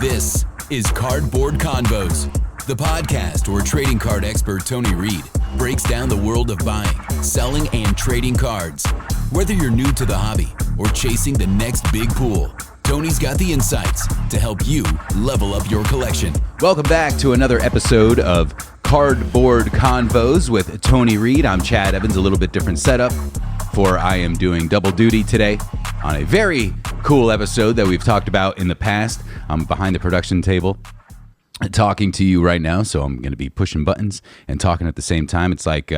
This is Cardboard Convos, the podcast where trading card expert Tony Reed breaks down the world of buying, selling, and trading cards. Whether you're new to the hobby or chasing the next big pool, Tony's got the insights to help you level up your collection. Welcome back to another episode of Cardboard Convos with Tony Reed. I'm Chad Evans, a little bit different setup, for I am doing double duty today on a very cool episode that we've talked about in the past. I'm behind the production table talking to you right now, so I'm going to be pushing buttons and talking at the same time. It's like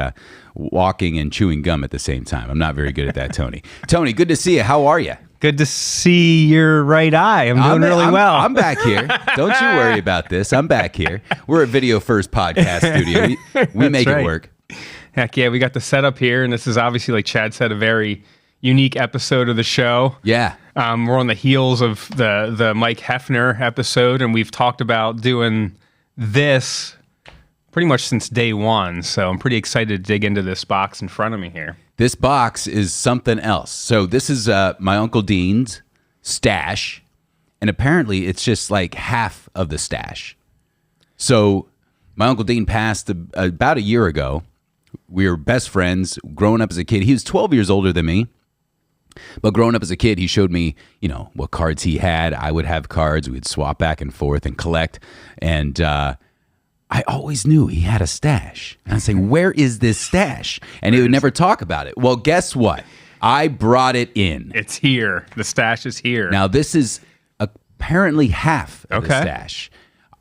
walking and chewing gum at the same time. I'm not very good at that, Tony. Tony, good to see you. How are you? Good to see your right eye. I'm doing really well. I'm back here. Don't you worry about this. I'm back here. We're a video first podcast studio. We make it work. Heck yeah, we got the setup here, and this is obviously, like Chad said, a very unique episode of the show. Yeah. We're on the heels of the Mike Hefner episode, and we've talked about doing this pretty much since day one. So I'm pretty excited to dig into this box in front of me here. This box is something else. So this is my Uncle Dean's stash, and apparently it's just like half of the stash. So my Uncle Dean passed about a year ago. We were best friends growing up as a kid. He was 12 years older than me. But growing up as a kid, he showed me, what cards he had. I would have cards. We'd swap back and forth and collect. And I always knew he had a stash. And I'd say, where is this stash? And he would never talk about it. Well, guess what? I brought it in. It's here. The stash is here. Now, this is apparently half of the stash.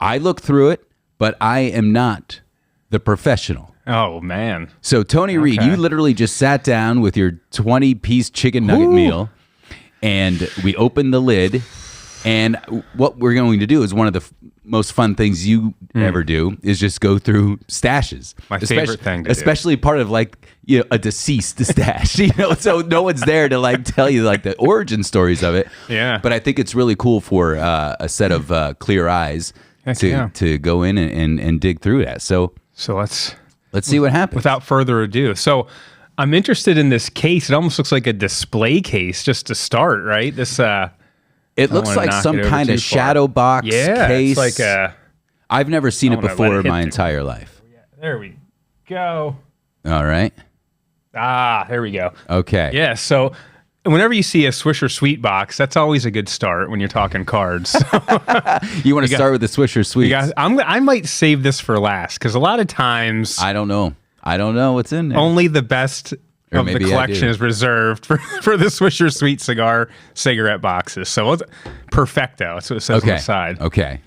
I looked through it, but I am not the professional. Oh, man. So, Tony Reed, you literally just sat down with your 20-piece chicken nugget meal, and we opened the lid, and what we're going to do is one of the most fun things you ever do is just go through stashes. My favorite thing to do. Especially part of, a deceased stash, so no one's there to, tell you, the origin stories of it. Yeah. But I think it's really cool for a set of clear eyes to go in and dig through that. So let's see what happens. Without further ado. So I'm interested in this case. It almost looks like a display case just to start, right? This it looks like some kind of shadow box case. It's like I've never seen it before in my entire life. There we go. All right. There we go. Okay. Yeah, so whenever you see a Swisher Sweet box, that's always a good start when you're talking cards. You want to start with the Swisher Sweets? I might save this for last because a lot of times I don't know what's in there. Only the best of the collection is reserved for the Swisher Sweet cigarette boxes. So perfecto. That's what it says on the side. Okay.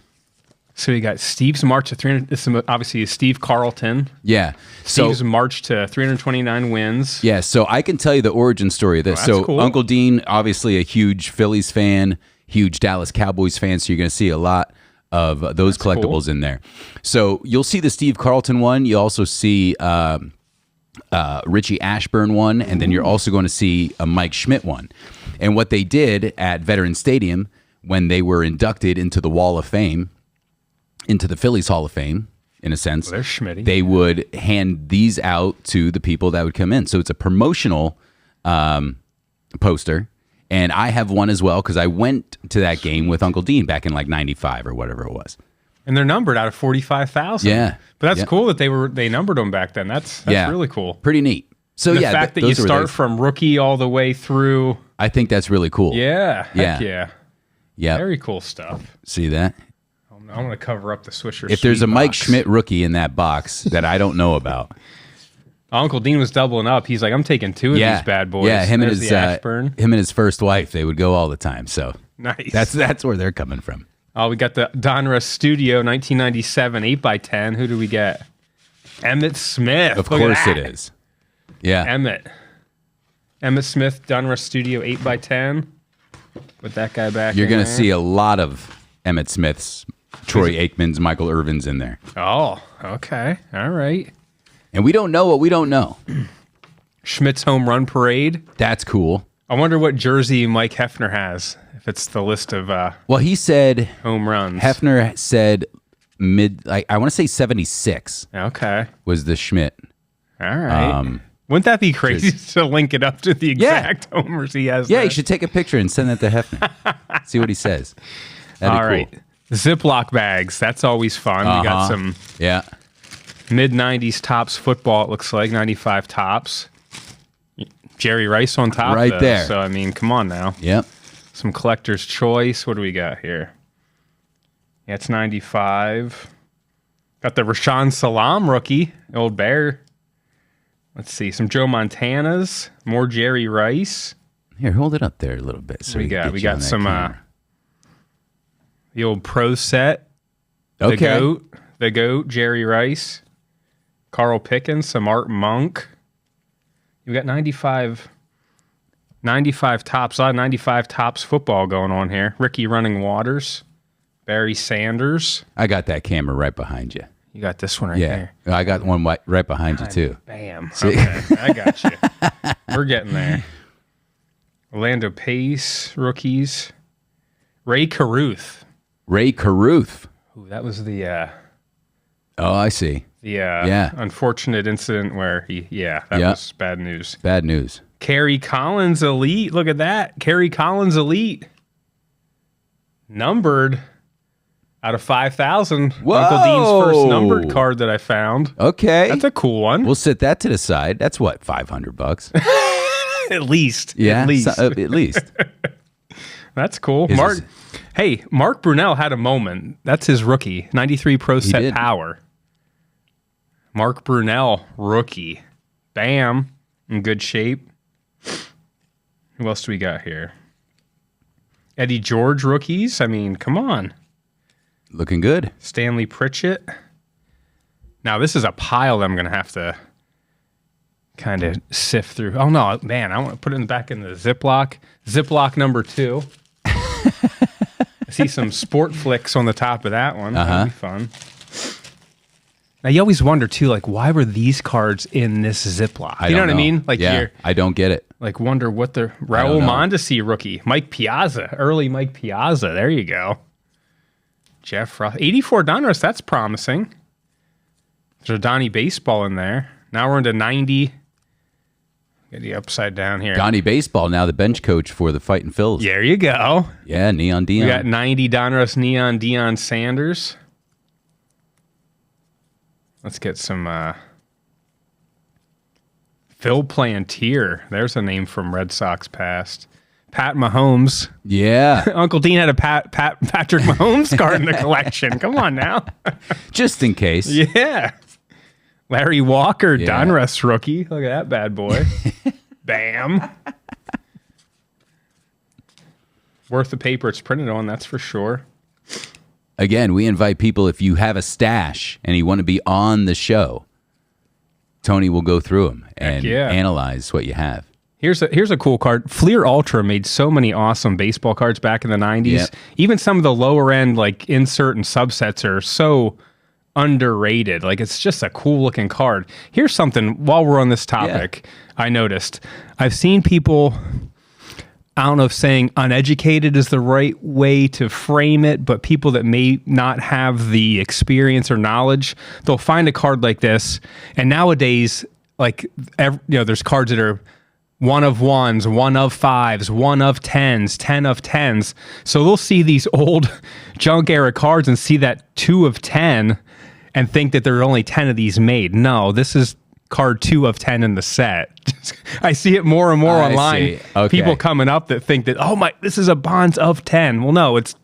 So we got Steve's March to 300. This is obviously Steve Carlton. Yeah. Steve's March to 329 wins. Yeah. So I can tell you the origin story of this. Cool. Uncle Dean, obviously a huge Phillies fan, huge Dallas Cowboys fan. So you're going to see a lot of those collectibles in there. So you'll see the Steve Carlton one. You also see Richie Ashburn one, and then you're also going to see a Mike Schmidt one. And what they did at Veterans Stadium when they were inducted into the Wall of Fame, into the Phillies Hall of Fame, in a sense, there's Schmitty. They would hand these out to the people that would come in. So it's a promotional poster, and I have one as well because I went to that game with Uncle Dean back in 95 or whatever it was. And they're numbered out of 45,000. Yeah. But that's cool that they numbered them back then. That's really cool. Pretty neat. So and the fact that you start from rookie all the way through. I think that's really cool. Yeah. Heck yeah. Yeah. Very cool stuff. See that? I'm going to cover up the Swisher. If there's a Mike Schmidt rookie in that box that I don't know about. Uncle Dean was doubling up. He's like, I'm taking two of these bad boys. Yeah, him and his first wife, they would go all the time. So nice. That's where they're coming from. Oh, we got the Donruss Studio 1997 8x10. Who do we get? Emmett Smith. Of course it is. Yeah. Emmett Smith, Donruss Studio 8x10. Put that guy back. You're going to see a lot of Emmett Smiths, Troy Aikmans, Michael Irvins in there. Oh, okay. All right. And we don't know what we don't know. Schmidt's home run parade. That's cool. I wonder what jersey Mike Hefner has. If it's the list of well, he said home runs. Hefner said I want to say 76. Okay. Was the Schmidt. All right. Wouldn't that be crazy to link it up to the exact homers he has? Yeah, you should take a picture and send that to Hefner. See what he says. That'd be cool. Ziploc bags. That's always fun. We got some mid-90s Topps football, it looks like. 95 Topps. Jerry Rice on top. Right there. So, I mean, come on now. Yep. Some collector's choice. What do we got here? Yeah, it's 95. Got the Rashawn Salam rookie, old Bear. Let's see, some Joe Montanas, more Jerry Rice. Here, hold it up there a little bit. So we got some the old Pro set. Okay. The GOAT, Jerry Rice. Carl Pickens, some Art Monk. We got 95 Topps. A lot of 95 Topps football going on here. Ricky Running Waters. Barry Sanders. I got that camera right behind you. You got this one right there. I got one right behind you, too. Bam. Okay, I got you. We're getting there. Orlando Pace, rookies. Ray Caruth. Ooh, that was the... oh, I see. The unfortunate incident where that was bad news. Bad news. Kerry Collins Elite. Look at that. Kerry Collins Elite. Numbered out of 5,000. Whoa. Uncle Dean's first numbered card that I found. Okay. That's a cool one. We'll set that to the side. That's what, $500? At least. Yeah, At least. at least. That's cool. Mark Brunell had a moment. That's his rookie. 93 Pro Set Power. Mark Brunell, rookie. Bam. In good shape. Who else do we got here? Eddie George rookies. I mean, come on. Looking good. Stanley Pritchett. Now, this is a pile that I'm going to have to kind of sift through. Oh, no, man, I want to put it back in the Ziploc. Ziploc number 2. I see some sport flicks on the top of that one. That'll be fun. Now, you always wonder, too, like, why were these cards in this Ziploc? You know what I mean? Like, I don't get it. Like, wonder what the... Raul Mondesi rookie. Mike Piazza. Early Mike Piazza. There you go. Jeff Ross. 84 Donruss. That's promising. There's a Donnie Baseball in there. Now we're into 90. Get the upside down here. Donnie Baseball, now the bench coach for the Fighting Phillies. There you go. Yeah, Neon Dion. We got 90 Donruss Neon Dion Sanders. Let's get some Phil Plantier. There's a name from Red Sox past. Pat Mahomes. Yeah. Uncle Dean had a Patrick Mahomes card in the collection. Come on now. Just in case. Yeah. Larry Walker, Donruss rookie. Look at that bad boy. Bam. Worth the paper it's printed on, that's for sure. Again, we invite people, if you have a stash and you want to be on the show, Tony will go through them and analyze what you have. Here's a cool card. Fleer Ultra made so many awesome baseball cards back in the 90s. Yep. Even some of the lower end, like insert and subsets, are so underrated. Like, it's just a cool looking card. Here's something while we're on this topic. I noticed. I've seen people, I don't know if saying uneducated is the right way to frame it, but people that may not have the experience or knowledge, they'll find a card like this. And nowadays, like, there's cards that are 1 of 1s, 1 of 5s, 1 of 10s, 10 of 10s. So they'll see these old junk era cards and see that 2 of 10 and think that there are only 10 of these made. No, this is card 2 of 10 in the set. I see it more and more online. Okay. People coming up that think that, this is a Bonds of 10. Well, no, it's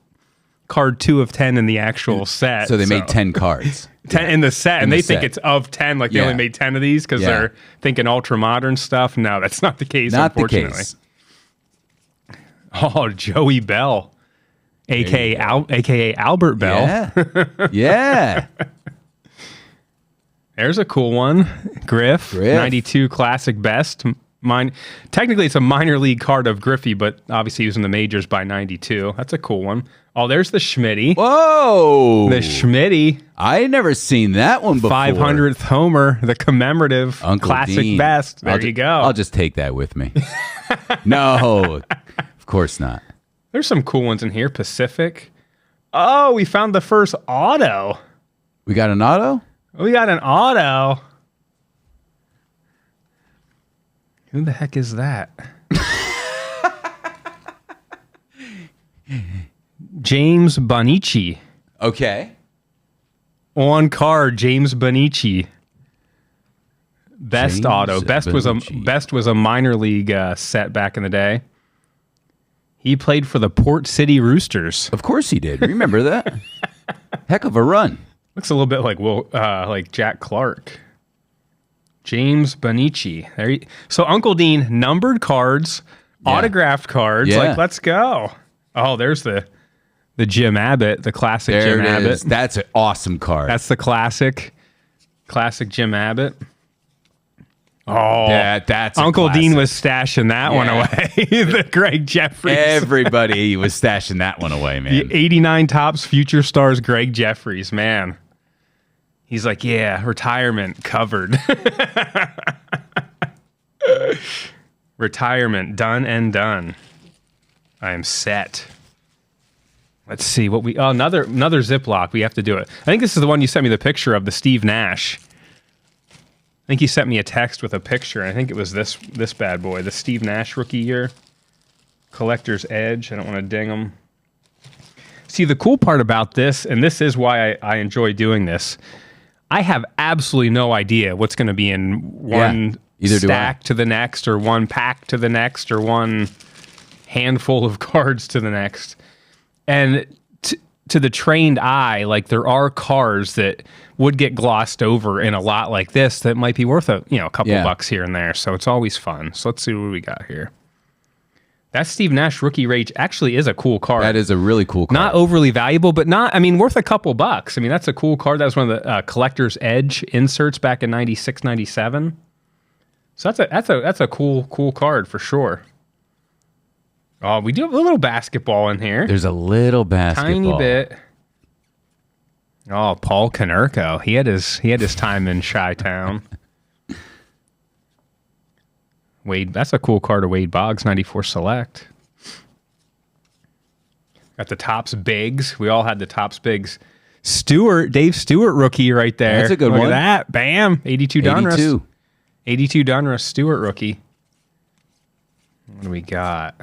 card 2 of 10 in the actual set. So they made 10 cards. 10 in the set, and they think it's of 10, like they only made 10 of these because they're thinking ultra modern stuff. No, that's not the case, unfortunately. The case. Oh, Joey Bell, aka Albert Bell. Yeah. Yeah. There's a cool one. Griff. 92 Classic Best. Technically, it's a minor league card of Griffey, but obviously he was in the majors by 92. That's a cool one. Oh, there's the Schmitty. Whoa. The Schmitty. I had never seen that one before. 500th homer, the commemorative Uncle Classic Dean. Best. There you go. I'll just take that with me. No, of course not. There's some cool ones in here. Pacific. Oh, we found the first auto. We got an auto? We got an auto. Who the heck is that? James Bonici. Okay. On card, James Bonici. Best James auto. Bonici. Best was a minor league set back in the day. He played for the Port City Roosters. Of course he did. Remember that? Heck of a run. Looks a little bit like Jack Clark. James Bonici. So Uncle Dean, numbered cards, autographed cards. Yeah. Like, let's go. Oh, there's the Jim Abbott, the classic There Jim it Abbott. is. That's an awesome card. That's the classic Jim Abbott. Oh, that's a Uncle classic. Dean was stashing that one away. The Greg Jeffries. Everybody was stashing that one away, man. 89 Topps Future Stars Greg Jeffries, man. He's like, yeah, retirement covered. Retirement done and done. I am set. Let's see what another Ziploc. We have to do it. I think this is the one you sent me the picture of, the Steve Nash. I think he sent me a text with a picture. I think it was this bad boy, the Steve Nash rookie year. Collector's Edge. I don't want to ding him. See, the cool part about this, and this is why I enjoy doing this, I have absolutely no idea what's going to be in one stack to the next, or one pack to the next, or one handful of cards to the next. And to the trained eye, like, there are cards that would get glossed over in a lot like this that might be worth a couple bucks here and there. So it's always fun. So let's see what we got here. That Steve Nash Rookie Rage actually is a cool card. That is a really cool card. Not overly valuable, but worth a couple bucks. I mean, that's a cool card. That was one of the Collector's Edge inserts back in 96, 97. So that's a cool card for sure. Oh, we do have a little basketball in here. There's a little basketball. Tiny bit. Oh, Paul Konerko. He had his time in Chi-Town. Wade, that's a cool card of Wade Boggs, 94 Select. Got the Topps Bigs. We all had the Topps Bigs. Dave Stewart rookie right there. That's a good Look one. at that. Bam. 82 Donruss. 82 Donruss Stewart rookie. What do we got?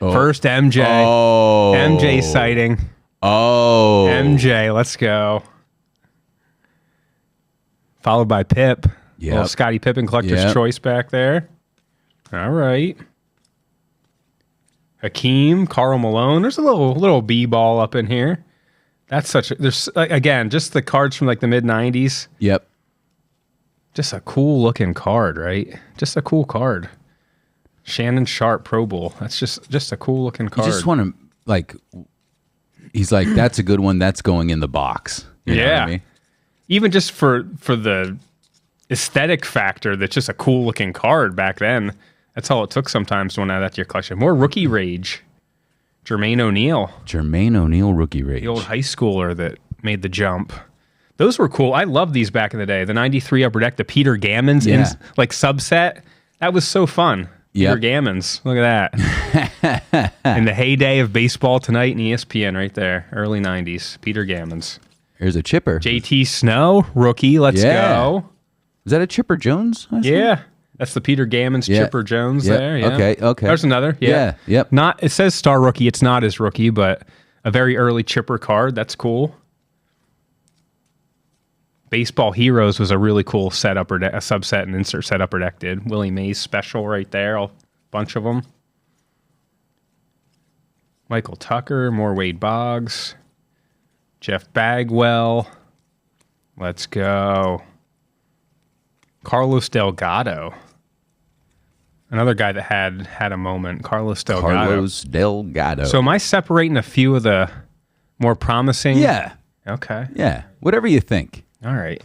Oh. First MJ. Oh. MJ sighting. Oh. MJ, let's go. Followed by Pip. Yep. Little Scottie Pippen Collector's Choice back there. All right. Hakeem, Karl Malone. There's a little B-ball up in here. That's there's again, just the cards from like the mid-90s. Yep. Just a cool looking card, right? Just a cool card. Shannon Sharp Pro Bowl. That's just a cool looking card. You just want to he's like, that's a good one. That's going in the box. You know what I mean? Even just for the aesthetic factor, that's just a cool looking card back then. That's all it took sometimes to want to add that to your collection. More Rookie Rage. Jermaine O'Neal Rookie Rage. The The old high schooler that made the jump. Those were cool. I loved these back in the day. The 93 Upper Deck, the Peter Gammons subset. That was so fun. Peter Gammons. Look at that. In the heyday of Baseball Tonight and ESPN right there. Early 90s. Peter Gammons. Here's a chipper. JT Snow, rookie. Let's go. Is that a Chipper Jones? Yeah. That's the Peter Gammons Chipper Jones there. Yeah. Okay. There's another. Yeah. Yep. It says star rookie. It's not his rookie, but a very early Chipper card. That's cool. Baseball Heroes was a really cool a subset and insert set upper deck did. Willie Mays special right there. A bunch of them. Michael Tucker, more Wade Boggs. Jeff Bagwell. Let's go. Carlos Delgado. Another guy that had a moment. Carlos Delgado. So am I separating a few of the more promising? Yeah. Okay. Yeah. Whatever you think. All right.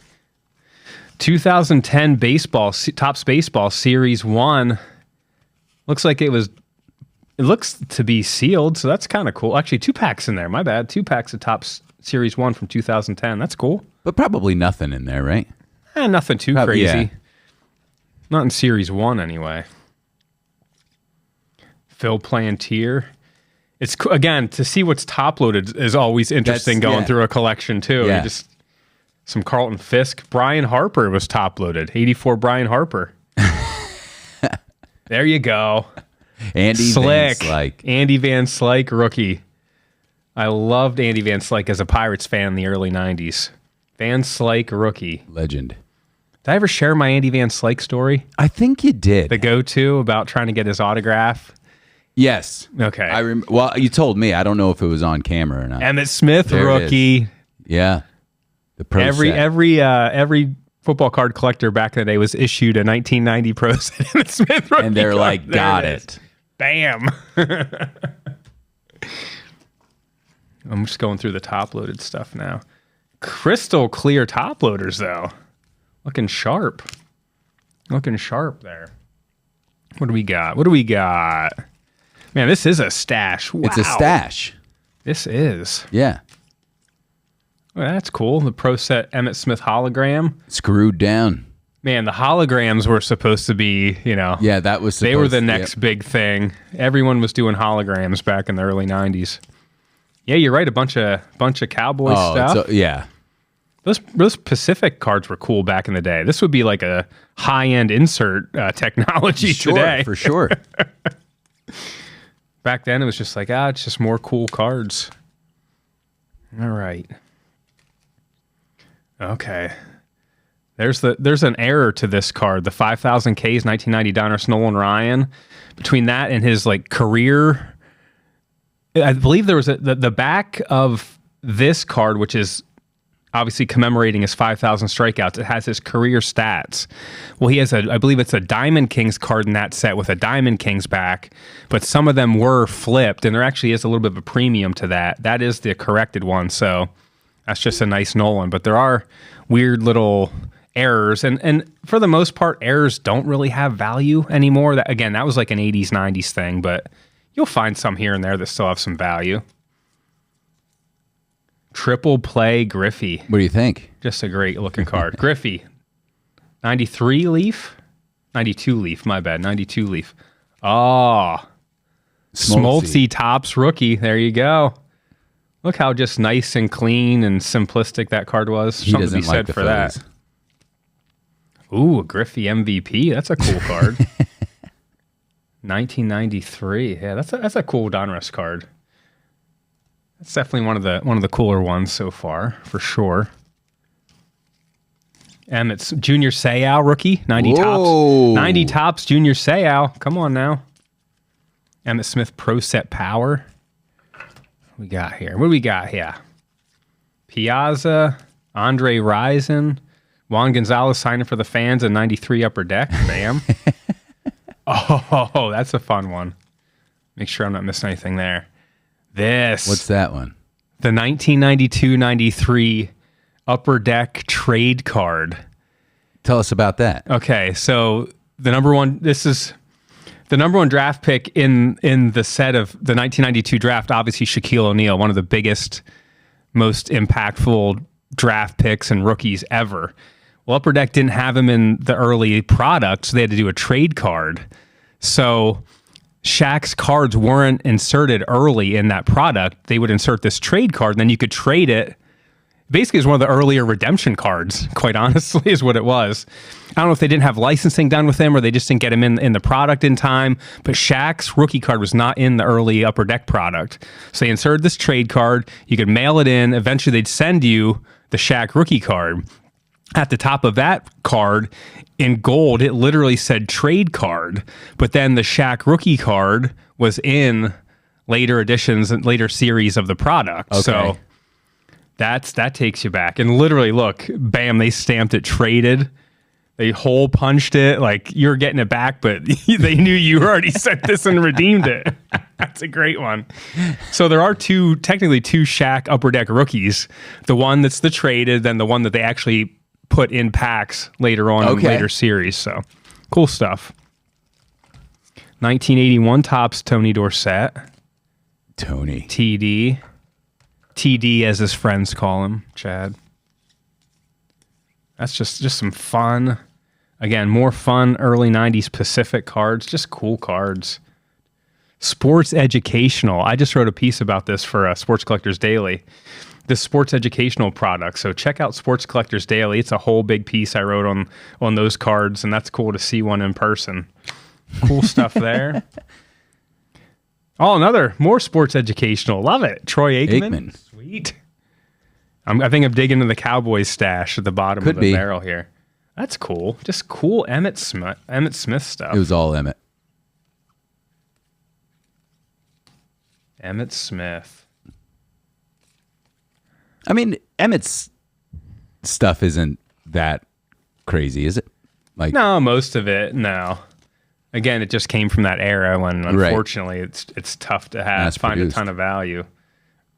2010 Topps Baseball Series 1. Looks like it looks to be sealed, so that's kind of cool. Actually, 2 packs in there. My bad. 2 packs of Topps Series 1 from 2010. That's cool. But probably nothing in there, right? Nothing too crazy. Yeah. Not in Series 1 anyway. Phil Plantier. It's again, to see what's top loaded is always interesting going through a collection too. Yeah. Some Carlton Fisk. Brian Harper was top loaded. 84 Brian Harper. There you go. Andy Van Slyke. Andy Van Slyke rookie. I loved Andy Van Slyke as a Pirates fan in the early 90s. Van Slyke rookie. Legend. Did I ever share my Andy Van Slyke story? I think you did. The go-to about trying to get his autograph? Yes. Okay. Well, you told me. I don't know if it was on camera or not. Emmitt Smith, There it rookie. is. Yeah. The pro set. Every football card collector back in the day was issued a 1990 Pro Set Emmitt Smith rookie And they're card. like, There got is. it. Bam. I'm just going through the top-loaded stuff now. Crystal clear top loaders, though. Looking sharp. Looking sharp there. What do we got? Man, this is a stash. Wow. It's a stash. This is. Yeah. Well, that's cool. The Pro Set Emmitt Smith hologram. Screwed down. Man, the holograms were supposed to be, Yeah, that was they were the supposed- next big thing. Everyone was doing holograms back in the early 90s. Yeah, you're right. A bunch of Cowboy stuff. Yeah. Those Pacific cards were cool back in the day. This would be like a high-end insert technology today. For sure. Back then, it was just like, it's just more cool cards. All right. Okay. There's an error to this card. The 5,000 Ks 1990 Donruss Nolan Ryan. Between that and his career, I believe there was the back of this card, which is obviously commemorating his 5,000 strikeouts. It has his career stats. Well, he has I believe it's a Diamond Kings card in that set with a Diamond Kings back, but some of them were flipped, and there actually is a little bit of a premium to that. That is the corrected one, so that's just a nice Nolan. But there are weird little errors, and for the most part, errors don't really have value anymore. That was like an 80s, 90s thing, but you'll find some here and there that still have some value. Triple play Griffey. What do you think? Just a great looking card. Griffey. 93 leaf? 92 leaf, my bad. 92 leaf. Oh. Smoltzy Tops rookie. There you go. Look how just nice and clean and simplistic that card was. He Something to doesn't be like said the for Phillies. that. Ooh, a Griffey MVP. That's a cool card. 1993. Yeah, that's a cool Donruss card. That's definitely one of the cooler ones so far, for sure. Emmett's Junior Seau rookie, 90 Whoa. tops. 90 tops, Junior Seau. Come on now. Emmitt Smith Pro Set Power. What do we got here? Piazza, Andre Rison, Juan Gonzalez signing for the fans in 93 Upper Deck. Bam. Oh, that's a fun one. Make sure I'm not missing anything there. What's that one? The 1992-93 Upper Deck trade card. Tell us about that. Okay, so the number one draft pick in the set of the 1992 draft, obviously Shaquille O'Neal, one of the biggest, most impactful draft picks and rookies ever. Well, Upper Deck didn't have him in the early product, so they had to do a trade card. So Shaq's cards weren't inserted early in that product. They would insert this trade card, and then you could trade it. Basically, it's one of the earlier redemption cards, quite honestly, is what it was. I don't know if they didn't have licensing done with him or they just didn't get him in the product in time, but Shaq's rookie card was not in the early Upper Deck product. So they inserted this trade card. You could mail it in. Eventually, they'd send you the Shaq rookie card. At the top of that card, in gold, it literally said trade card, but then the Shaq rookie card was in later editions and later series of the product. Okay. So that takes you back. And literally, look, bam, they stamped it traded. They hole punched it like you're getting it back, but they knew you already sent this and redeemed it. That's a great one. So there are technically two Shaq Upper Deck rookies. The one that's the traded, then the one that they actually put in packs later on in later series. So cool stuff. 1981 Topps Tony Dorsett. Tony. TD as his friends call him, Chad. That's just some fun. Again, more fun early 90s Pacific cards. Just cool cards. Sports educational. I just wrote a piece about this for Sports Collectors Daily. This sports educational product. So check out Sports Collectors Daily. It's a whole big piece I wrote on those cards, and that's cool to see one in person. Cool stuff there. Oh, more sports educational. Love it. Troy Aikman. Sweet. I think I'm digging into the Cowboys stash at the bottom of the barrel here. That's cool. Just cool Emmitt Smith stuff. It was all Emmitt. Emmitt Smith. I mean, Emmitt's stuff isn't that crazy, is it? Like, no, most of it, no. Again, it just came from that era when, unfortunately, it's tough to find a ton of value.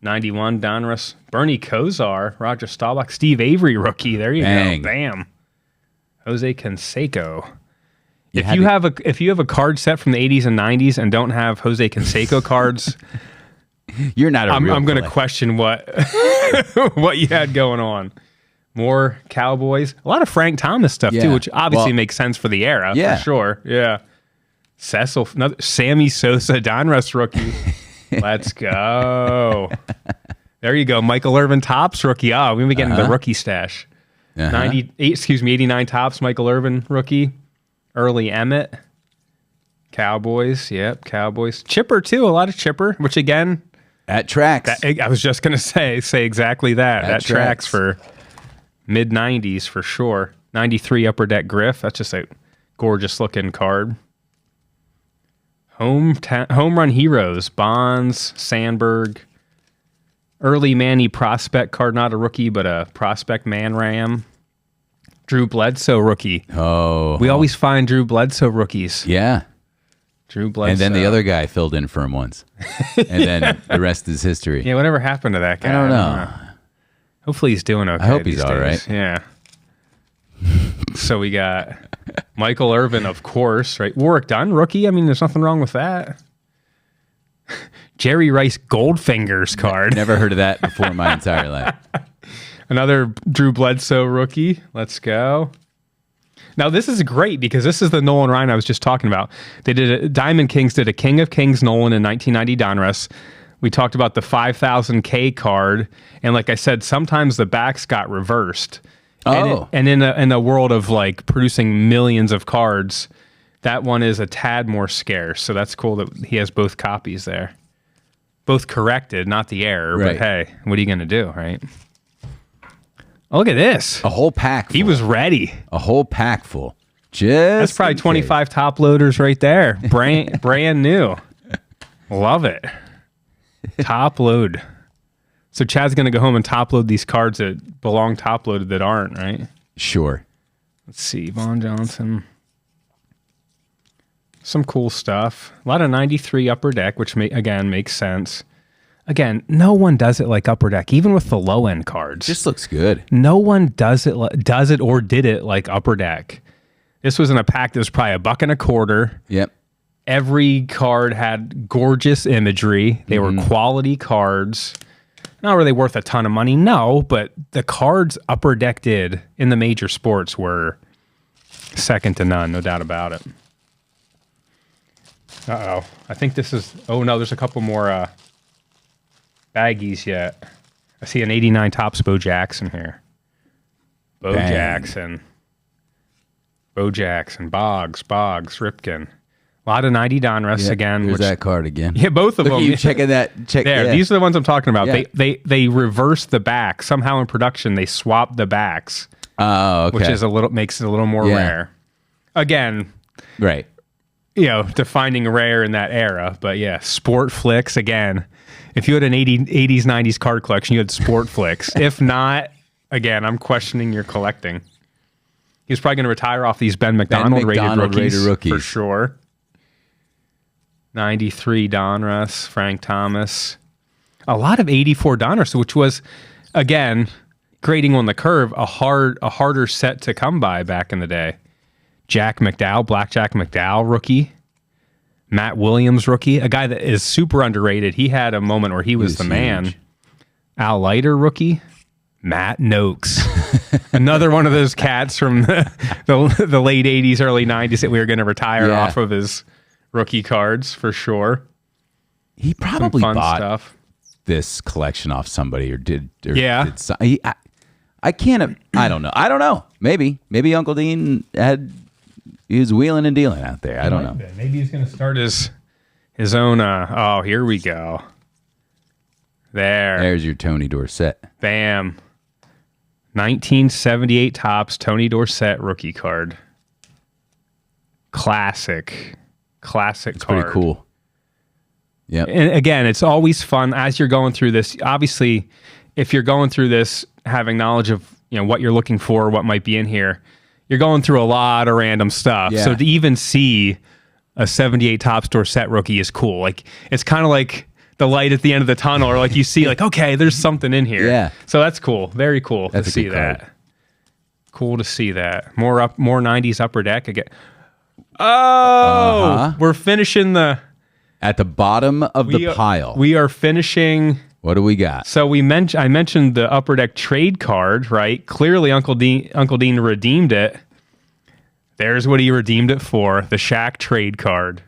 91, Donruss, Bernie Kosar, Roger Staubach, Steve Avery rookie. There you go. Bam. Jose Canseco. If you have a card set from the 80s and 90s and don't have Jose Canseco cards, you're not a real I'm going to question what you had going on. More Cowboys. A lot of Frank Thomas stuff, too, which obviously makes sense for the era, for sure. Yeah. Cecil, Sammy Sosa, Donruss rookie. Let's go. There you go. Michael Irvin Topps rookie. Oh, we're getting the rookie stash. 89 Topps, Michael Irvin rookie. Early Emmitt. Cowboys. Yep, Cowboys. Chipper, too. A lot of Chipper, which again. That tracks. I was just going to say exactly that. That tracks for mid-90s for sure. 93 Upper Deck Griff. That's just a gorgeous looking card. Home run heroes. Bonds, Sandberg. Early Manny prospect card. Not a rookie, but a prospect Man Ram. Drew Bledsoe rookie. Oh. We always find Drew Bledsoe rookies. Yeah. Drew Bledsoe. And then the other guy filled in for him once. And then the rest is history. Yeah, whatever happened to that guy? I don't know. Hopefully he's doing okay. I hope he's all right. Yeah. So we got Michael Irvin, of course, right? Warwick Dunn, rookie. I mean, there's nothing wrong with that. Jerry Rice Goldfingers card. Never heard of that before in my entire life. Another Drew Bledsoe rookie. Let's go. Now, this is great because this is the Nolan Ryan I was just talking about. Diamond Kings did a King of Kings Nolan in 1990 Donruss. We talked about the 5,000K card. And like I said, sometimes the backs got reversed. Oh. And in the world of like producing millions of cards, that one is a tad more scarce. So that's cool that he has both copies there. Both corrected, not the error. Right. But hey, what are you going to do, right? Oh, look at this. A whole pack full. He was ready. A whole pack full. That's probably 25 top loaders right there. Brand new. Love it. Top load. So Chad's going to go home and top load these cards that belong top loaded that aren't, right? Sure. Let's see. Vaughn Johnson. Some cool stuff. A lot of 93 Upper Deck, which again makes sense. Again, no one does it like Upper Deck, even with the low end cards. Just looks good. No one does it or did it like Upper Deck. This was in a pack that was probably $1.25. Yep. Every card had gorgeous imagery. They were quality cards. Not really worth a ton of money, no, but the cards Upper Deck did in the major sports were second to none, no doubt about it. Uh-oh. I think this is... Oh, no, there's a couple more baggies yet. I see an 89 Topps Bo Jackson here. Bo Jackson, Boggs, Ripken. A lot of 90 Donruss again. There's that card again. Yeah, both of them. You checking that? There, these are the ones I'm talking about. Yeah. They reversed the back. Somehow in production, they swapped the backs. Oh, okay. Which is makes it a little more rare. Again, right. You know, defining rare in that era. But yeah, Sport Flicks again. If you had an 80s, 90s card collection, you had Sport Flicks. If not, again, I'm questioning your collecting. He's probably going to retire off these Ben McDonald rated rookies for sure. 93 Donruss, Frank Thomas. A lot of 84 Donruss, which was, again, grading on the curve, a harder set to come by back in the day. Jack McDowell, Blackjack McDowell rookie. Matt Williams rookie, a guy that is super underrated. He had a moment where he was the man. Al Leiter rookie. Matt Noakes. Another one of those cats from the late 80s, early 90s that we were going to retire off of his rookie cards for sure. He probably bought this collection off somebody or did. I can't. I don't know. Maybe Uncle Dean he was wheeling and dealing out there. I don't know. Maybe he's going to start his His own, oh, here we go. There's your Tony Dorsett. Bam. 1978 Topps Tony Dorsett rookie card. Classic It's card. pretty cool. Yeah. And again, it's always fun as you're going through this. Obviously, if you're going through this, having knowledge of what you're looking for, what might be in here, you're going through a lot of random stuff. Yeah. So to even see a 78 Topps Dorsett rookie is cool. Like it's kind of like the light at the end of the tunnel, or like you see, like, okay, there's something in here. Yeah. So that's cool. Very cool That's to a see good that. card. Cool to see that. More 90s upper deck again. Oh, we're finishing At the bottom of the pile. We are finishing. What do we got? So I mentioned the upper deck trade card, right? Clearly, Uncle Dean redeemed it. There's what he redeemed it for: the Shaq trade card,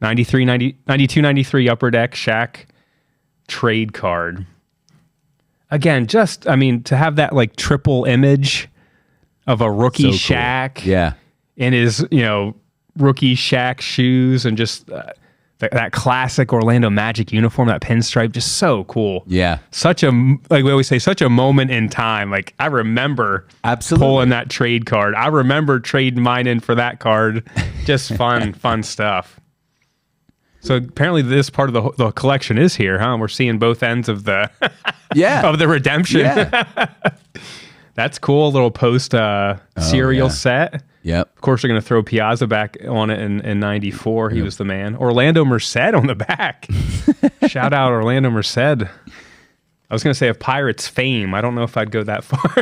92, 93 upper deck Shaq trade card. Again, to have that like triple image of a rookie So cool. Shaq, Yeah. in his rookie Shaq shoes, and just that classic Orlando Magic uniform, that pinstripe, just so cool. Yeah. Such a, like we always say, such a moment in time. Like I remember Absolutely. pulling that trade card. I remember trading mine in for that card. Just fun stuff. So apparently this part of the collection is here, huh? We're seeing both ends of the of the redemption. Yeah. That's cool. A little post serial yeah. set. Yep. Of course, they're going to throw Piazza back on it in 94. He was the man. Orlando Merced on the back. Shout out Orlando Merced. I was going to say of Pirates fame. I don't know if I'd go that far.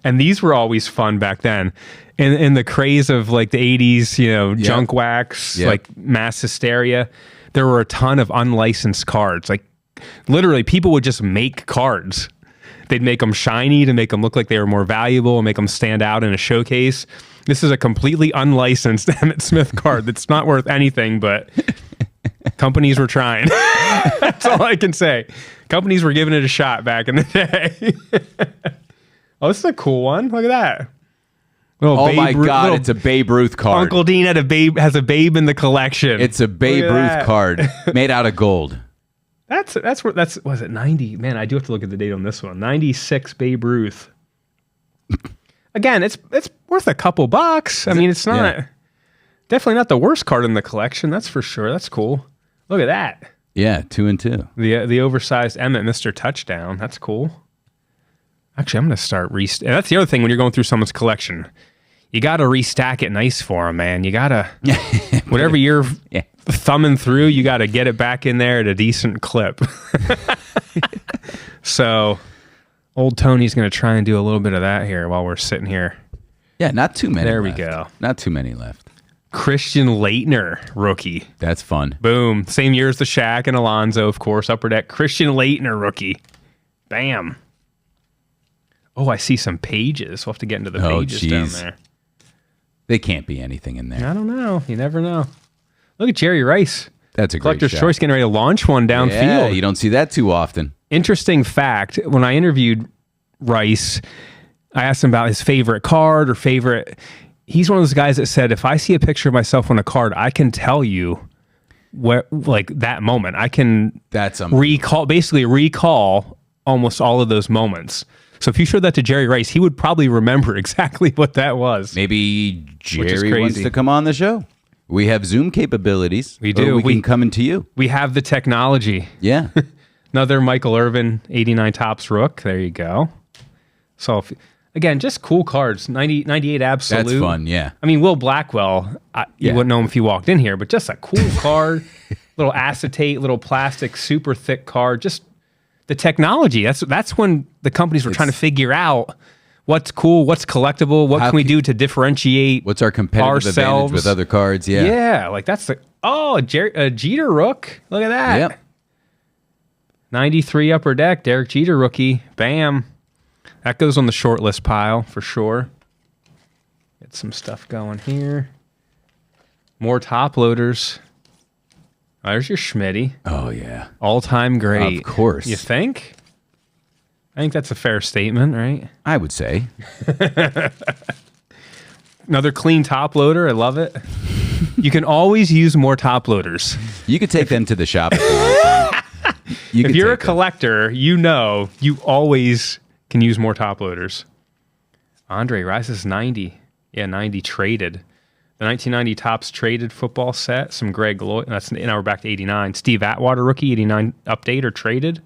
And these were always fun back then. In the craze of like the 80s, junk wax, like mass hysteria, there were a ton of unlicensed cards. Like literally people would just make cards. They'd make them shiny to make them look like they were more valuable and make them stand out in a showcase. This is a completely unlicensed Emmitt Smith card that's not worth anything, but companies were trying. That's all I can say. Companies were giving it a shot back in the day. Oh, this is a cool one. Look at that. Oh my God, it's a Babe Ruth card. Uncle Dean has a babe in the collection. It's a Babe Ruth card made out of gold. Was it 90? Man, I do have to look at the date on this one. 96 Babe Ruth. Again, it's worth a couple bucks. I mean, it's not definitely not the worst card in the collection. That's for sure. That's cool. Look at that. Yeah, 2 and 2. The oversized Emmitt Mr. Touchdown. That's cool. Actually, I'm going to start and that's the other thing when you're going through someone's collection. You got to restack it nice for them, man. You got to whatever you're thumbing through, you got to get it back in there at a decent clip. So old Tony's going to try and do a little bit of that here while we're sitting here. Yeah, not too many There left. we go. Not too many left. Christian Laettner, rookie. That's fun. Boom. Same year as the Shaq and Alonzo, of course. Upper deck. Christian Laettner, rookie. Bam. Oh, I see some pages. We'll have to get into the pages down there. They can't be anything in there. I don't know. You never know. Look at Jerry Rice. That's a great Collector's shot. Choice getting ready to launch one downfield. Yeah, you don't see that too often. Interesting fact, when I interviewed Rice, I asked him about his favorite card or favorite. He's one of those guys that said, if I see a picture of myself on a card, I can tell you where, like that moment. I can recall almost all of those moments. So if you showed that to Jerry Rice, he would probably remember exactly what that was. Maybe Jerry wants to come on the show. We have Zoom capabilities. We do. We can come into you. We have the technology. Yeah. Another Michael Irvin 89 Topps Rook. There you go. So, again, just cool cards. 98 Absolute. That's fun, yeah. I mean, Will Blackwell, you wouldn't know him if you walked in here, but just a cool card. Little acetate, little plastic, super thick card. Just the technology. That's when the companies were trying to figure out what's cool, what's collectible, what can we do to differentiate what's our competitive advantage with other cards. Yeah. Yeah, like that's Jeter Rook. Look at that. Yep. 93 upper deck, Derek Jeter rookie. Bam. That goes on the short list pile for sure. Get some stuff going here. More top loaders. Oh, there's your Schmitty. Oh, yeah. All-time great. Of course. You think? I think that's a fair statement, right? I would say. Another clean top loader. I love it. You can always use more top loaders. You could take them to the shop if you want. If you're a collector, you always can use more top loaders. Andre Rice's 90. Yeah, 90 traded. The 1990 Topps traded football set. Some Greg Lloyd. Now we're back to 89. Steve Atwater rookie, 89 update or traded.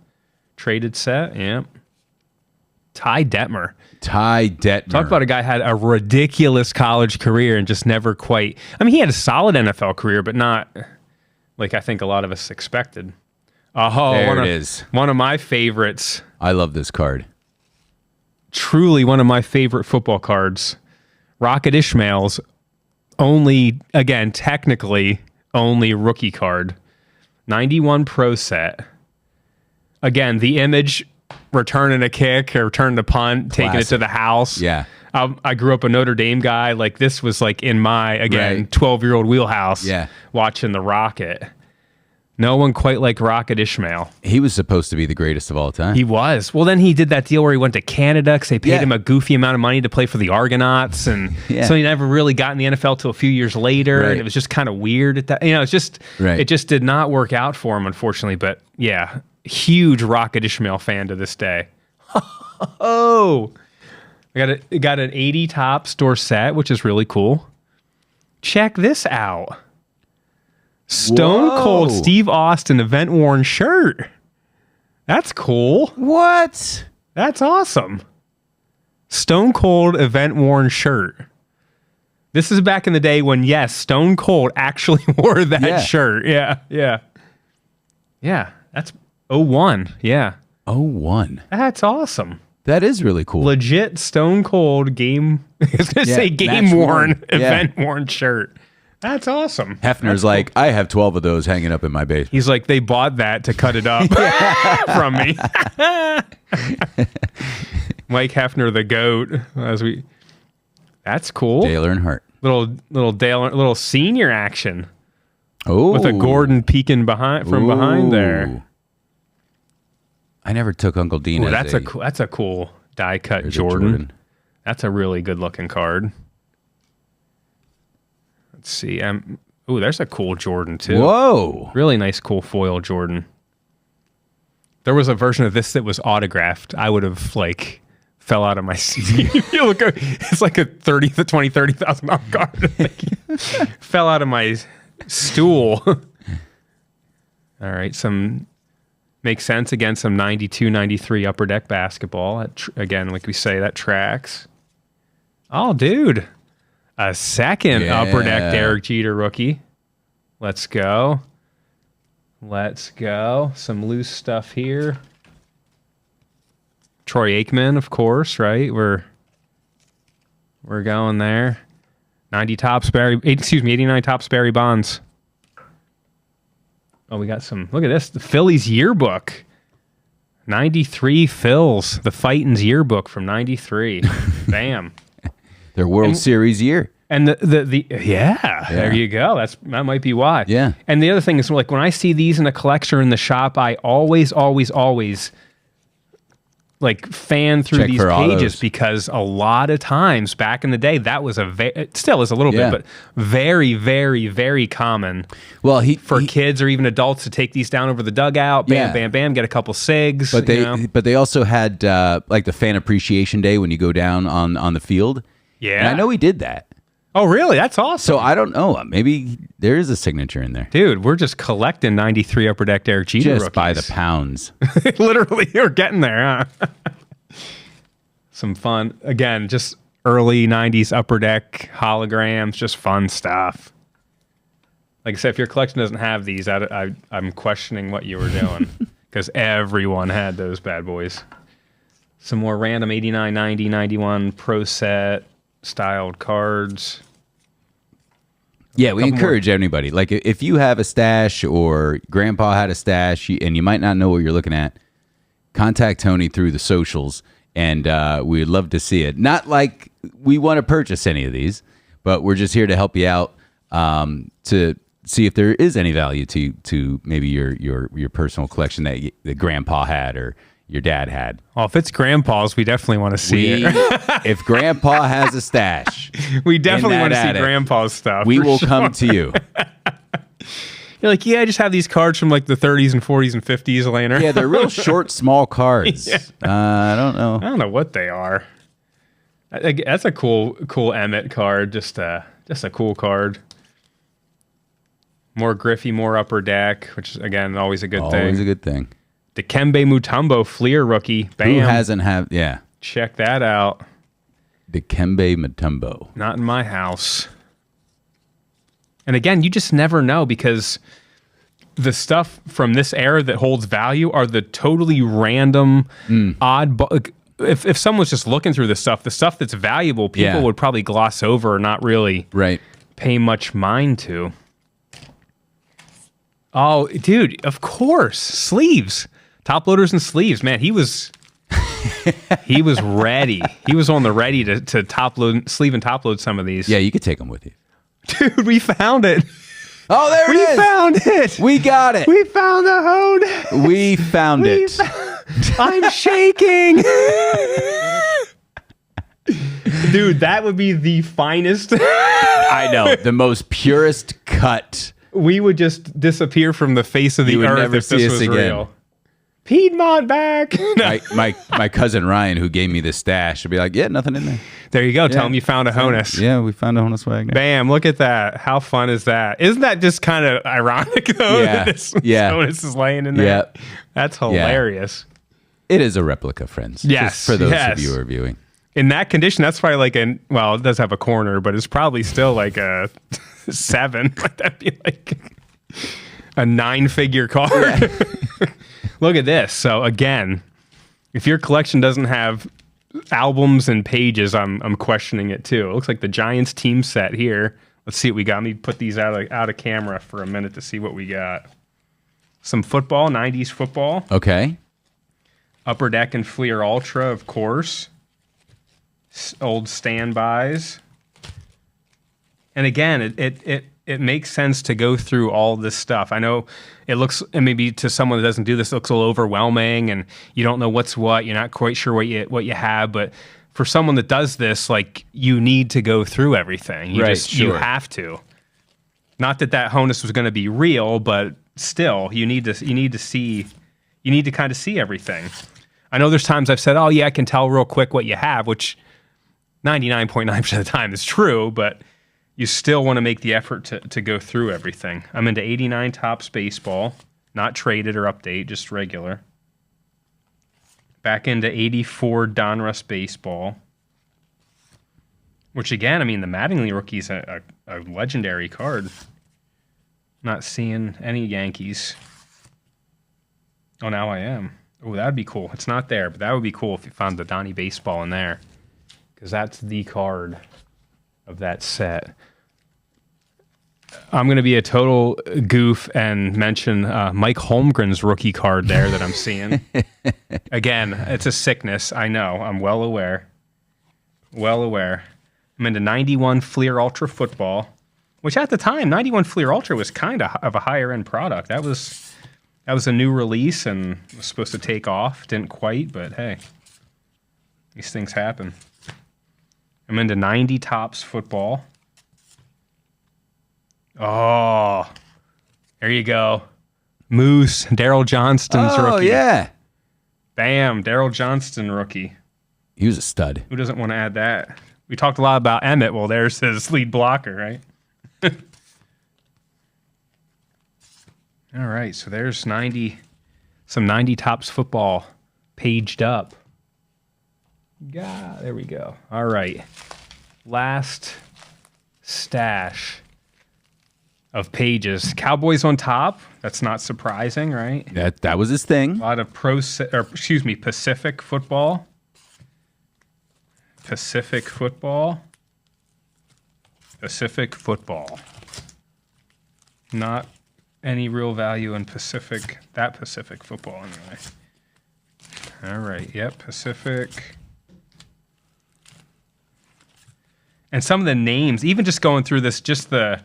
Traded set. Yeah. Ty Detmer. Talk about a guy had a ridiculous college career and just never quite. I mean, he had a solid NFL career, but not like I think a lot of us expected. Oh, there it is. One of my favorites. I love this card. Truly one of my favorite football cards. Rocket Ishmael's only, again, technically only rookie card. 91 Pro set. Again, the image, returning a kick or returning a punt, taking it to the house. Yeah. I grew up a Notre Dame guy. Like, this was like in my, again, 12-year-old wheelhouse. Yeah. Watching the Rocket. No one quite like Rocket Ishmael. He was supposed to be the greatest of all time. He was. Well, then he did that deal where he went to Canada because they paid him a goofy amount of money to play for the Argonauts. And so he never really got in the NFL till a few years later. Right. And it was just kind of weird at that. It's just, it just did not work out for him, unfortunately. But yeah, huge Rocket Ishmael fan to this day. Oh, I got an 80 top store set, which is really cool. Check this out. Stone Cold Steve Austin event worn shirt. That's cool. What? That's awesome. Stone Cold event worn shirt. This is back in the day when, yes, Stone Cold actually wore that shirt. Yeah. That's 01. Yeah. 01. That's awesome. That is really cool. Legit Stone Cold game. I was going to say game worn, event worn shirt. That's awesome. Hefner's like, I have 12 of those hanging up in my basement. He's like, they bought that to cut it up from me. Mike Hefner, the GOAT. That's cool. Dale Earnhardt. Little senior action. Oh, with a Gordon peeking behind there. I never took Uncle Dean. Ooh, that's a cool die cut Jordan. That's a really good looking card. Let's see. There's a cool Jordan too. Whoa. Really nice, cool foil Jordan. There was a version of this that was autographed. I would have fell out of my seat. It's like a $30,000 card. Fell out of my stool. All right. Makes sense. Again, some 92, 93 Upper Deck basketball. Again, like we say, that tracks. Oh, dude. A second Upper Deck Derek Jeter rookie. Let's go. Some loose stuff here. Troy Aikman, of course, right? We're going there. 89 Topps Barry Bonds. Oh, we got some. Look at this. The Phillies yearbook. 93 Phils. The Fightin's yearbook from 93. Bam. Their World Series year. And there you go. That might be why. Yeah. And the other thing is, like, when I see these in a collection or in the shop, I always like fan through check these pages because a lot of times back in the day, that was it still is a little bit, but very, very, very common. Well, for kids or even adults to take these down over the dugout, bam, get a couple cigs. But they also had like the fan appreciation day when you go down on the field. Yeah, and I know he did that. Oh, really? That's awesome. So I don't know. Maybe there is a signature in there. Dude, we're just collecting 93 Upper Deck Derek Jeter rookies. Just by the pounds. Literally, you're getting there, huh? Some fun. Again, just early 90s Upper Deck holograms, just fun stuff. Like I said, if your collection doesn't have these, I'm questioning what you were doing because everyone had those bad boys. Some more random 89, 90, 91 Pro Set styled cards. Yeah, we encourage anybody. Like, if you have a stash or Grandpa had a stash and you might not know what you're looking at, contact Tony through the socials, and we'd love to see it. Not like we want to purchase any of these, but we're just here to help you out to see if there is any value to maybe your personal collection that Grandpa had, or your dad had. Well, if it's Grandpa's, we definitely want to see it. If Grandpa has a stash, We definitely in want to that see attic, Grandpa's stuff. we for will sure. come to you. You're like, yeah, I just have these cards from like the 30s and 40s and 50s laying around. Yeah, they're real short, small cards. Yeah. I don't know. I don't know what they are. That's a cool Emmett card. Just a cool card. More Griffey, more Upper Deck, which is, again, always a good thing. Always a good thing. Dikembe Mutombo, Fleer rookie. Bam. Who hasn't had? Yeah, Check that out. Dikembe Mutombo. Not in my house. And again, you just never know because the stuff from this era that holds value are the totally random, odd. If someone's just looking through the stuff that's valuable, people would probably gloss over or not really pay much mind to. Oh, dude, of course. Sleeves. Top loaders and sleeves. Man, he was ready. He was on the ready to top load, sleeve and top load some of these. Yeah, you could take them with you. Dude, we found it. Oh, there it is. We found it. We got it. We found the hone. We found it. I'm shaking. Dude, that would be the finest. I know. The most purest cut. We would just disappear from the face of the You would earth never if see this us was again. real. Piedmont back. My cousin Ryan, who gave me this stash, would be like, yeah, nothing in there. There you go. Tell him you found a Honus. Yeah, we found a Honus Wagner. Bam, look at that. How fun is that? Isn't that just kind of ironic, though, that this Honus is laying in there? Yeah. That's hilarious. It is a replica, friends. Yes, Just for those yes. of you who are viewing. In that condition, that's probably like it does have a corner, but it's probably still like a 7. Like that'd be like a 9-figure card. Yeah. Look at this. So again, if your collection doesn't have albums and pages, I'm questioning it too. It looks like the Giants team set here. Let's see what we got. Let me put these out of camera for a minute to see what we got. Some football, 90s football. Okay. Upper Deck and Fleer Ultra, of course. Old standbys. And again, it makes sense to go through all this stuff. I know it looks, and maybe to someone that doesn't do this, it looks a little overwhelming, and you don't know what's what. You're not quite sure what you have. But for someone that does this, like, you need to go through everything. You have to. Not that Honus was going to be real, but still, you need to kind of see everything. I know there's times I've said, oh yeah, I can tell real quick what you have, which 99.9% of the time is true, but you still want to make the effort to go through everything. I'm into 89 Topps baseball, not traded or update, just regular. Back into 84 Donruss baseball, which again, I mean, the Mattingly rookie's a legendary card. Not seeing any Yankees. Oh, now I am. Oh, that'd be cool. It's not there, but that would be cool if you found the Donnie baseball in there, because that's the card of that set. I'm going to be a total goof and mention Mike Holmgren's rookie card there that I'm seeing. Again, it's a sickness. I know. I'm well aware. Well aware. I'm into 91 Fleer Ultra football, which at the time, 91 Fleer Ultra was kind of a higher end product. That was a new release and was supposed to take off. Didn't quite, but hey, these things happen. I'm into 90 Topps football. Oh, there you go. Moose, Daryl Johnston's rookie. Oh, yeah. Bam, Daryl Johnston rookie. He was a stud. Who doesn't want to add that? We talked a lot about Emmett. Well, there's his lead blocker, right? All right, so there's some 90 Topps football paged up. Yeah, there we go. All right. Last stash of pages. Cowboys on top. That's not surprising, right? That was his thing. A lot of Pacific football. Pacific football. Not any real value in Pacific football anyway. All right, yep, Pacific. And some of the names, even just going through this, just the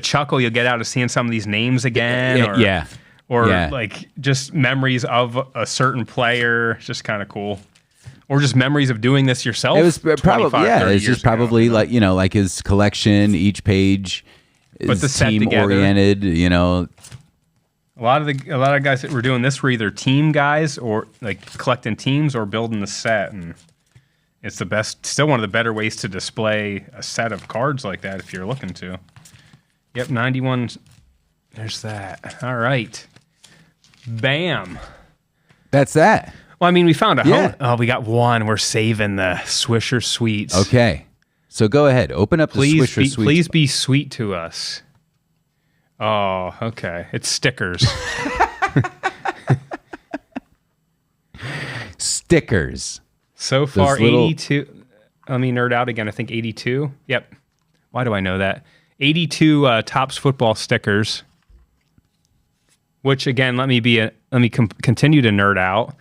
chuckle you'll get out of seeing some of these names again, or Yeah. like just memories of a certain player. It's just kind of cool. Or just memories of doing this yourself. It was probably 30 It's years just probably ago, like his collection. Each page is the set team together. oriented. A lot of guys that were doing this were either team guys or like collecting teams or building the set, and it's the best. Still one of the better ways to display a set of cards like that if you're looking to. Yep, 91. There's that. All right, bam. That's that. Well, I mean, we found a Yeah. home. Oh, we got one. We're saving the Swisher Sweets. Okay, so go ahead, open up the Swisher Sweets. Please be sweet to us. Oh, okay. It's stickers. Stickers. So far, little- 82. Let me nerd out again. I think 82. Yep. Why do I know that? 82 Topps football stickers. Which again, let me continue to nerd out.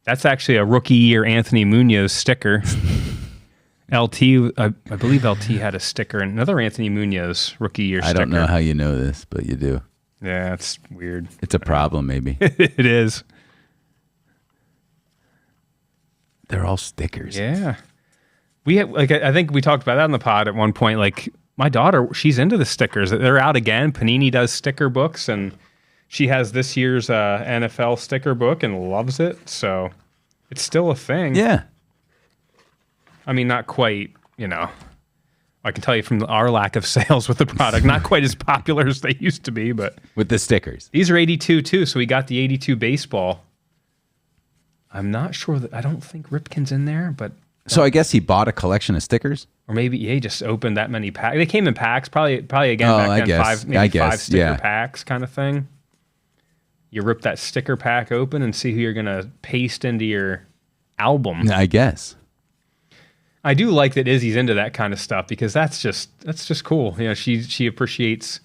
That's actually a rookie year Anthony Munoz sticker. LT, I believe LT had a sticker. Another Anthony Munoz rookie year sticker. I don't know how you know this, but you do. Yeah, it's weird. It's a problem, maybe. It is. They're all stickers. Yeah. We have, I think we talked about that on the pod at one point. Like my daughter, she's into the stickers. They're out again. Panini does sticker books, and she has this year's NFL sticker book and loves it. So it's still a thing. Yeah. I mean, not quite, I can tell you from our lack of sales with the product, not quite as popular as they used to be, but With the stickers. these are 82 too. So we got the 82 baseball. I'm not sure I don't think Ripken's in there, but So I guess he bought a collection of stickers? or maybe he just opened that many packs. They came in packs, probably again Oh, back I then, guess. five Yeah. sticker packs kind of thing. You rip that sticker pack open and see who you're gonna paste into your album. I guess. I do like that Izzy's into that kind of stuff because that's just cool. She appreciates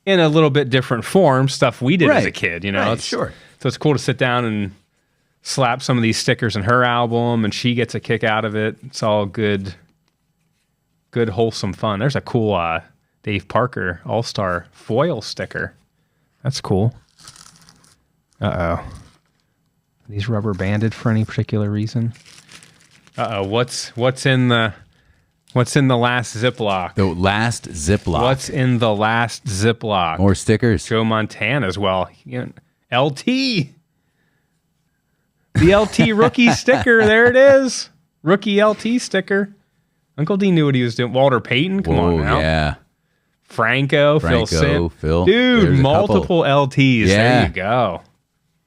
in a little bit different form stuff we did as a Right. kid. Right, sure. So it's cool to sit down and slap some of these stickers in her album, and she gets a kick out of it. It's all good, wholesome fun. There's a cool Dave Parker All-Star foil sticker. That's cool. Uh-oh. Are these rubber banded for any particular reason? Uh-oh. What's in the last Ziploc? The last Ziploc. What's in the last Ziploc? More stickers. Joe Montana as well. LT. The LT rookie sticker. There it is. Rookie LT sticker. Uncle D knew what he was doing. Walter Payton. Come on now. Yeah. Franco, Phil Sim. Phil. Dude, There's a multiple LTs. Yeah. There you go.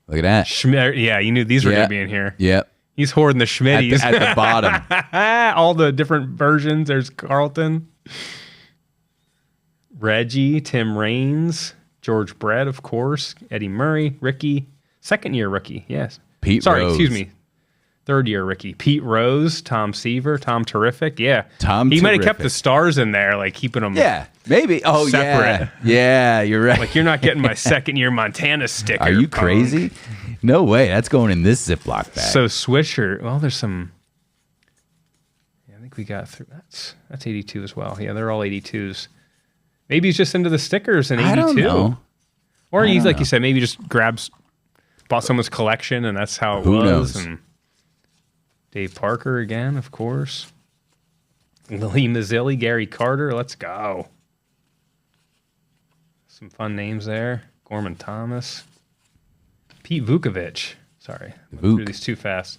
Look at that. Schmidt. Yeah, you knew these were Yeah. going to be in here. Yep. He's hoarding the Schmitties. At the bottom. All the different versions. There's Carlton, Reggie, Tim Raines, George Brett, of course, Eddie Murray, Ricky, second-year rookie, yes. Pete Sorry, Rose. excuse me. Third-year rookie. Pete Rose, Tom Seaver, Tom Terrific, yeah. Tom He might have kept Terrific. the stars in there, like keeping them Yeah. Maybe. Oh, separate. Yeah. Yeah, you're right. Like, you're not getting my second-year Montana sticker. Are you punk. crazy? No way. That's going in this Ziploc bag. So Swisher, well, there's some. Yeah, I think we got through. That's 82 as well. Yeah, they're all 82s. Maybe he's just into the stickers in 82. I don't know. Or he's don't like know. you said, maybe just bought someone's collection, and that's how it Who was. knows? And Dave Parker again, of course. Lee Mazzilli, Gary Carter. Let's go. Some fun names there. Gorman Thomas. Pete Vukovich. Sorry, I went Vuk. through these too fast.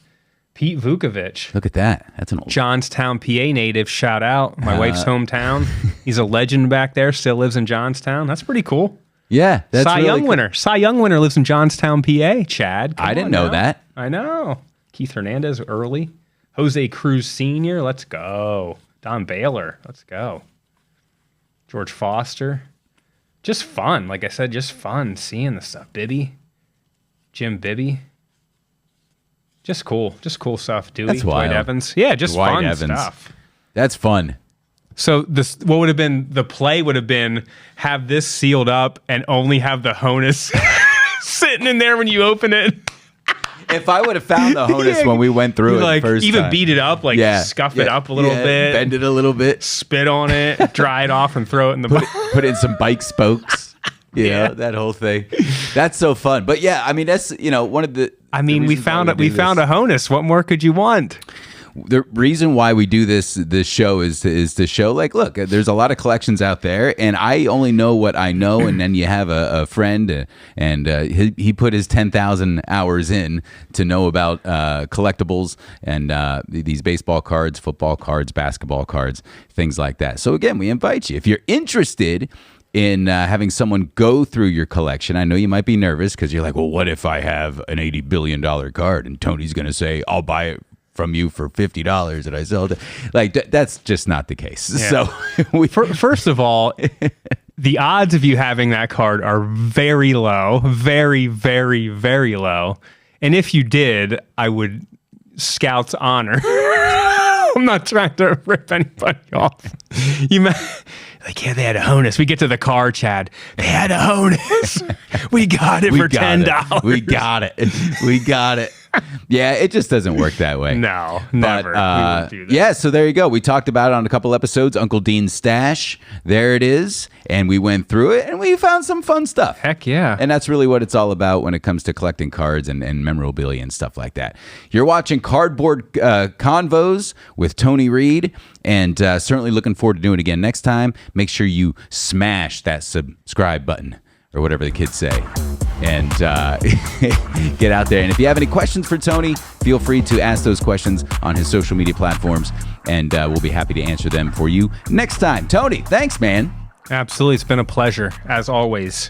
Pete Vukovich. Look at that. That's an old. Johnstown, PA native. Shout out. My wife's hometown. He's a legend back there. Still lives in Johnstown. That's pretty cool. Yeah. That's Cy really Young cool. winner. Cy Young winner lives in Johnstown, PA. Chad. come I didn't on know now. that. I know. Keith Hernandez early. Jose Cruz Sr. Let's go. Don Baylor. Let's go. George Foster. Just fun. Like I said, just fun seeing the stuff. Bibby. Jim Bibby. Just cool. Just cool stuff. Dewey. That's wild. Dwight Evans. Yeah, just Dwight fun Evans. stuff. That's fun. So what would have been the play would have been have this sealed up and only have the Honus sitting in there when you open it. If I would have found the Honus Yeah. when we went through it Like the first even time. beat it up, like scuff it up a little bit, bend it a little bit, spit on it, dry it off, and throw it in the put in some bike spokes. You know, that whole thing. That's so fun. But yeah, I mean, that's, one of the. I mean, we found a Honus. What more could you want? The reason why we do this show is to show, like, look, there's a lot of collections out there, and I only know what I know. And then you have a friend, and he put his 10,000 hours in to know about collectibles and these baseball cards, football cards, basketball cards, things like that. So again, we invite you, if you're interested in having someone go through your collection. I know you might be nervous because you're like, well, what if I have an $80 billion card and Tony's going to say, I'll buy it from you for $50 and I sell it? Like, that's just not the case. Yeah. So first of all, the odds of you having that card are very low, very, very, very low. And if you did, I would Scout's honor. I'm not trying to rip anybody off. Like, yeah, they had a Honus. We get to the car, Chad. They had a Honus. We got it for $10. We got it. We got it. Yeah, it just doesn't work that way. No, never. We wouldn't do that. Yeah, so there you go. We talked about it on a couple episodes. Uncle Dean's Stash. There it is. And we went through it, and we found some fun stuff. Heck yeah. And that's really what it's all about when it comes to collecting cards and memorabilia and stuff like that. You're watching Cardboard Convos with Tony Reed, and certainly looking forward to doing it again next time. Make sure you smash that subscribe button, or whatever the kids say, and get out there. And if you have any questions for Tony, feel free to ask those questions on his social media platforms, and we'll be happy to answer them for you next time. Tony, thanks, man. Absolutely. It's been a pleasure, as always.